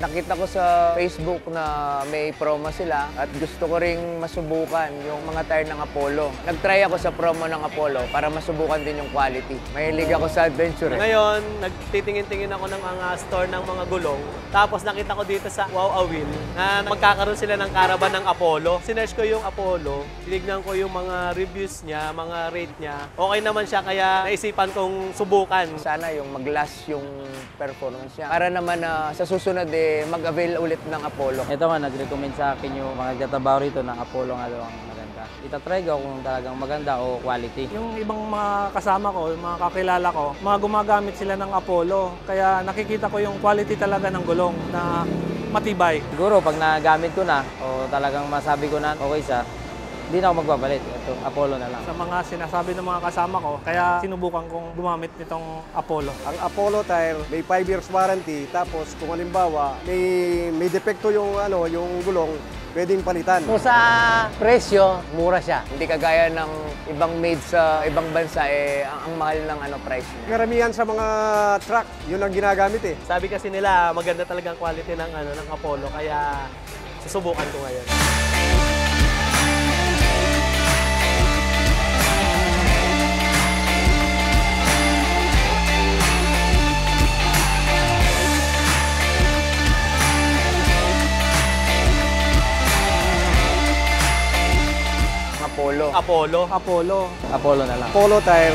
nakita ko sa Facebook na may promo sila at gusto ko ring masubukan yung mga tire ng Apollo. Nag-try ako sa promo ng Apollo para masubukan din yung quality. Mahilig ako sa adventure. Ngayon, nagtitingin-tingin ako ng mga store ng mga gulong. Tapos nakita ko dito sa Wow Awil na magkakaroon sila ng caravan ng Apollo. Sinearch ko yung Apollo, tinignan ko yung mga reviews niya, mga rate niya. Okay naman siya kaya naisipan kong subukan. Sana yung mag-last yung performance niya. Para naman sa susunod mag-avail ulit ng Apollo. Ito nga, nag-recommend sa akin yung mga nagtatrabaho rito ng Apollo nga daw ang maganda. Itatry ko kung talagang maganda o quality. Yung ibang mga kasama ko, yung mga kakilala ko, mga gumagamit sila ng Apollo. Kaya nakikita ko yung quality talaga ng gulong na matibay. Siguro pag nagamit ko na o talagang masabi ko na okay siya, hindi na ako magbabalit. Itong Apollo na lang. Sa mga sinasabi ng mga kasama ko, kaya sinubukan kong gumamit nitong Apollo. Ang Apollo tire may 5 years warranty, tapos kung halimbawa may depekto yung yung gulong, pwedeng palitan. Kung sa presyo, mura siya. Hindi kagaya ng ibang made sa ibang bansa ang mahal ng price niya. Karamihan sa mga truck, yun ang ginagamit eh. Sabi kasi nila maganda talagang quality ng Apollo kaya susubukan ko ngayon. Apollo. Apollo. Apollo. Apollo na lang. Apollo tire,